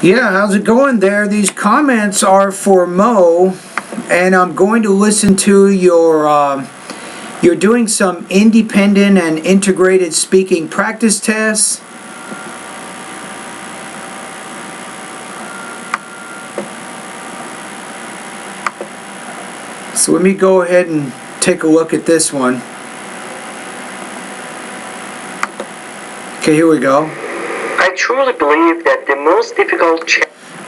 Yeah, how's it going there? These comments are for Mo, and I'm going to listen to your, you're doing some independent and integrated speaking practice tests. So let me go ahead and take a look at this one. Okay, here we go. I truly believe that the most difficult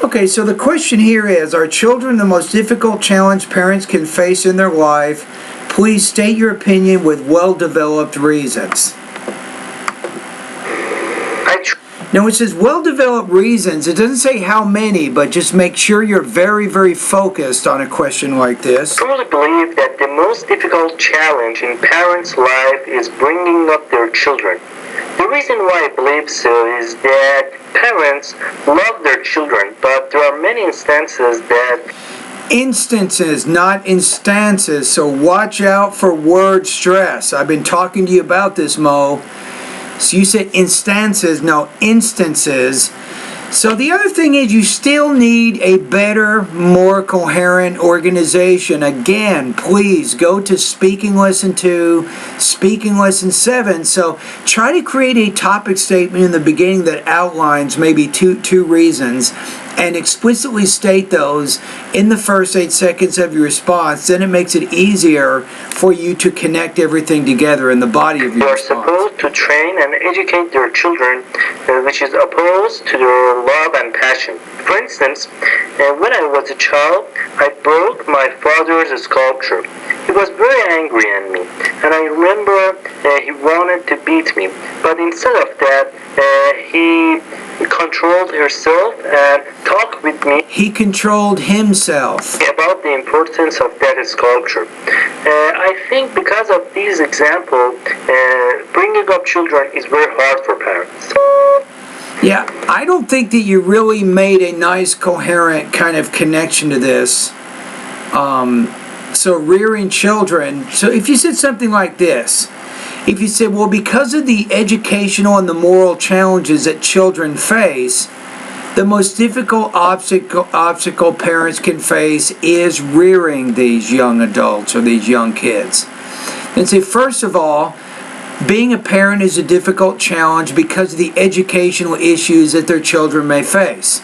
Okay, so the question here is, are children the most difficult challenge parents can face in their life? Please state your opinion with well-developed reasons. Now it says well-developed reasons. It doesn't say how many, but just make sure you're very, very focused on a question like this. I truly believe that the most difficult challenge in parents' life is bringing up their children. The reason why I believe so is that parents love their children, but there are many instances that... Instances, not instances, so watch out for word stress. I've been talking to you about this, Mo. So you said instances, no, instances. So the other thing is you still need a better, more coherent organization. Again, please go to Speaking Lesson 2, Speaking Lesson 7. So try to create a topic statement in the beginning that outlines maybe two reasons and explicitly state those in the first 8 seconds of your response. Then it makes it easier for you to connect everything together in the body of your response. They are supposed to train and educate their children, which is opposed to their love and passion. For instance, when I was a child, I broke my father's sculpture. He was very angry at me, and I remember he wanted to beat me. But instead of that, he controlled himself and talked with me. He controlled himself. About the importance of that sculpture. I think because of these examples, bringing up children is very hard for parents. Yeah, I don't think that you really made a nice, coherent kind of connection to this. So rearing children, so if you said something like this, if you said, well, because of the educational and the moral challenges that children face, the most difficult obstacle parents can face is rearing these young adults or these young kids. And say, first of all, being a parent is a difficult challenge because of the educational issues that their children may face.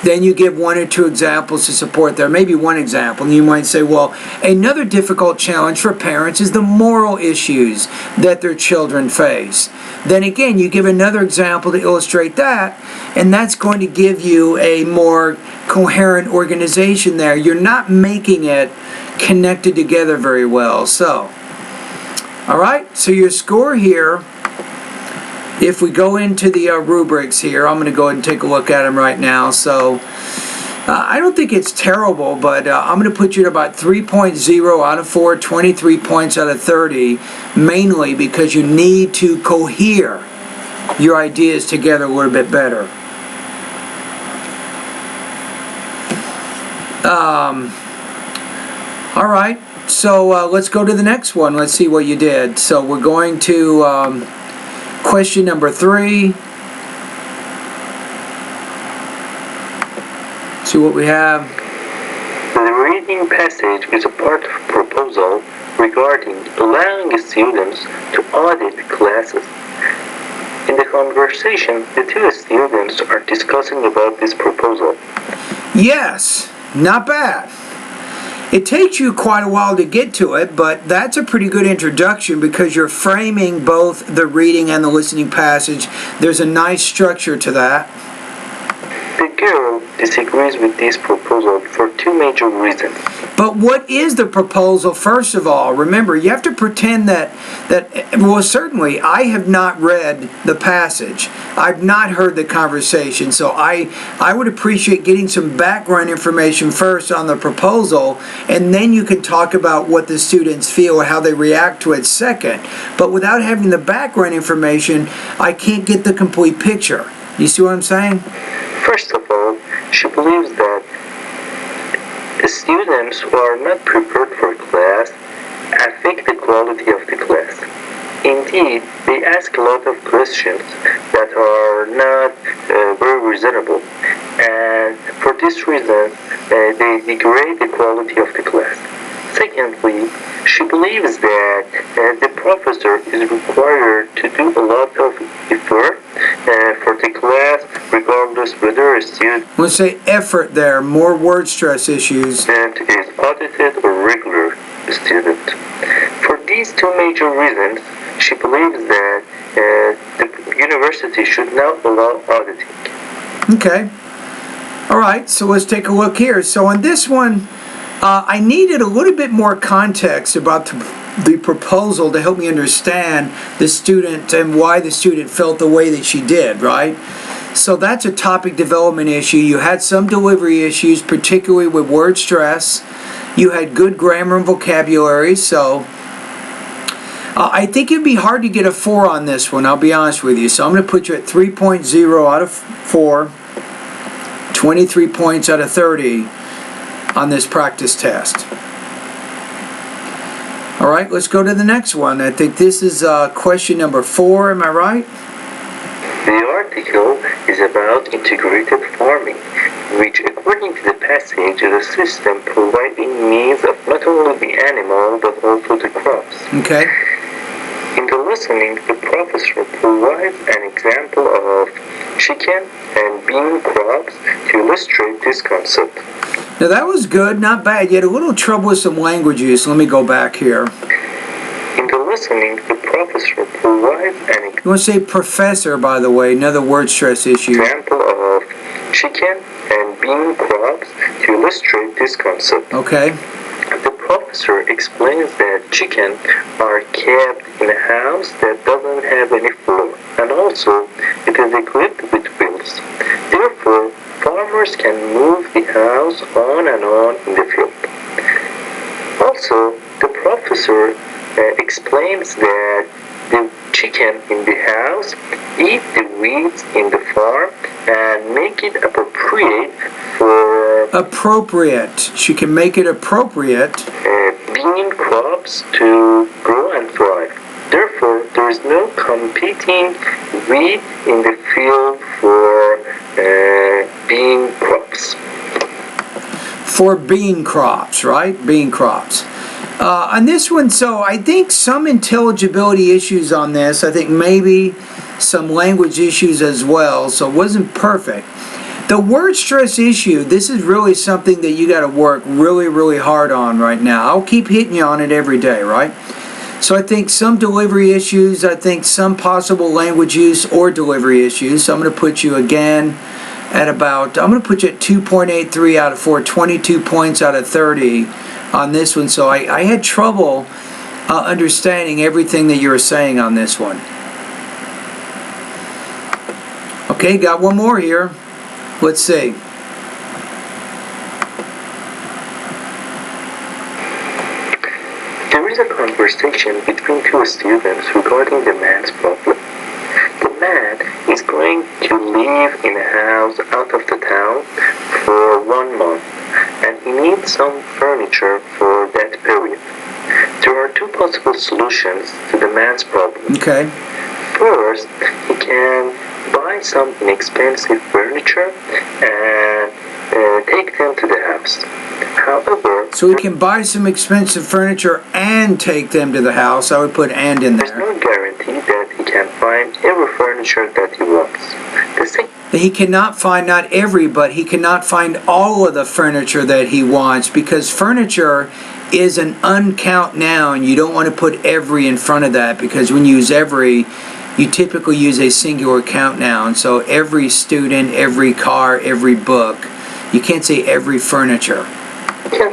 Then you give 1 or 2 examples to support there, maybe one example, and you might say, well, another difficult challenge for parents is the moral issues that their children face. Then again, you give another example to illustrate that, and that's going to give you a more coherent organization there. You're not making it connected together very well. So, all right, so your score here, if we go into the rubrics here, I'm going to go ahead and take a look at them right now. So I don't think it's terrible, but I'm going to put you at about 3.0 out of 4, 23 points out of 30, mainly because you need to cohere your ideas together a little bit better. All right, so let's go to the next one. Let's see what you did. So we're going to... question number 3. See what we have. The reading passage is a part of a proposal regarding allowing students to audit classes. In the conversation, the 2 students are discussing about this proposal. Yes, not bad. It takes you quite a while to get to it, but that's a pretty good introduction because you're framing both the reading and the listening passage. There's a nice structure to that. The girl disagrees with this proposal for 2 major reasons. But what is the proposal, first of all? Remember, you have to pretend that well, certainly, I have not read the passage. I've not heard the conversation, so I would appreciate getting some background information first on the proposal, and then you can talk about what the students feel or how they react to it second. But without having the background information, I can't get the complete picture. You see what I'm saying? First of all, she believes that students who are not prepared for class affect the quality of the class. Indeed, they ask a lot of questions that are not very reasonable, and For this reason, they degrade the quality of the class. Secondly, she believes that the professor is required to do a lot of effort for the class, regardless whether a student We'll say effort there, more word stress issues. is audited or regular student. For these two major reasons, she believes that the university should not allow auditing. Okay. All right, so let's take a look here. So on this one, I needed a little bit more context about the proposal to help me understand the student and why the student felt the way that she did, right? So that's a topic development issue. You had some delivery issues, particularly with word stress. You had good grammar and vocabulary, so I think it'd be hard to get a 4 on this one, I'll be honest with you. So I'm going to put you at 3.0 out of 4, 23 points out of 30 on this practice test. All right, let's go to the next one. I think this is question number 4, am I right? The article is about integrated farming, which according to the passage is a system providing means of not only the animal but also the crops. Okay. In the listening, the professor provides an example of chicken and bean crops to illustrate this concept. Now that was good, not bad. You had a little trouble with some language use. Let me go back here. In the listening, the professor provides an You want to say professor, by the way, another word stress issue. example of chicken and bean crops to illustrate this concept. Okay. The professor explains that chicken are kept in a house that doesn't have any floor, and also it is equipped with wheels. Therefore, farmers can move the house on and on in the field. Also, the professor explains that the chicken in the house eat the weeds in the farm and make it appropriate for Appropriate. She can make it appropriate. bean crops to grow and thrive. Therefore, there is no competing weed in the field for bean crops. For bean crops, right? Bean crops. On this one, so I think some intelligibility issues on this. I think maybe some language issues as well, so it wasn't perfect. The word stress issue, this is really something that you got to work really, really hard on right now. I'll keep hitting you on it every day, right? So I think some delivery issues, I think some possible language use or delivery issues. So I'm going to put you again at about, I'm going to put you at 2.83 out of 4, 22 points out of 30 on this one. So I had trouble understanding everything that you were saying on this one. Okay, got one more here. Let's see. There is a conversation between two students regarding the man's problem. The man is going to live in a house out of the town for 1 month, and he needs some furniture for that period. There are two possible solutions to the man's problem. Okay. First, he can buy some inexpensive furniture and take them to the house. However, So we can buy some expensive furniture and take them to the house. I would put "and" in there's there. no guarantee that he can find every furniture that he wants. The second He cannot find not every, but he cannot find all of the furniture that he wants, because furniture is an uncount noun. You don't want to put every in front of that, because when you use every, you typically use a singular count noun. So every student, every car, every book. You can't say every furniture.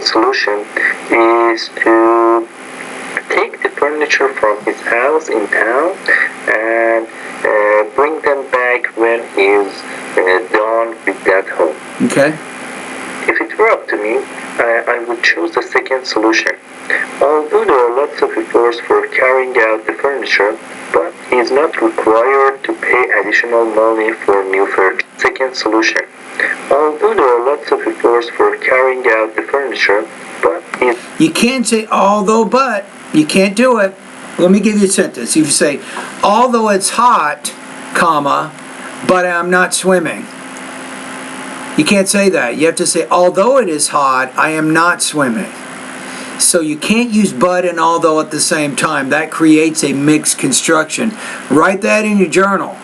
solution is to take the furniture from his house in town and bring them back when he's done with that home. Okay. If it were up to me, I would choose the second solution. Although there are lots of efforts for carrying out the furniture, but he is not required to pay additional money for new furniture. Second solution. Although there are lots of efforts for carrying out the furniture, but you can't say although but. You can't do it. Let me give you a sentence. If you say, although it's hot, comma, but I'm not swimming. You can't say that. You have to say, although it is hot, I am not swimming. So you can't use but and although at the same time. That creates a mixed construction. Write that in your journal.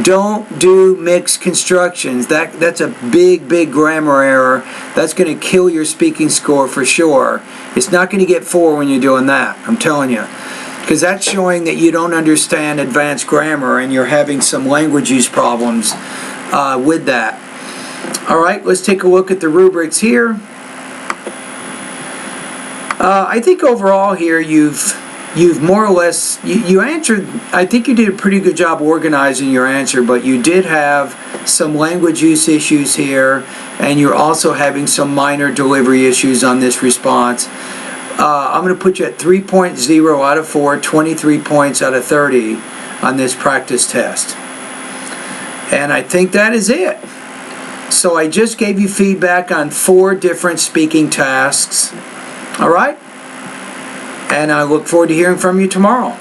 Don't do mixed constructions. That's a big grammar error. That's going to kill your speaking score for sure. It's not going to get 4 when you're doing that, I'm telling you. Because that's showing that you don't understand advanced grammar and you're having some language use problems with that. All right, let's take a look at the rubrics here. I think overall here you've more or less, you answered, I think you did a pretty good job organizing your answer, but you did have some language use issues here, and you're also having some minor delivery issues on this response. I'm going to put you at 3.0 out of 4, 23 points out of 30 on this practice test. And I think that is it. So I just gave you feedback on 4 different speaking tasks. All right? And I look forward to hearing from you tomorrow.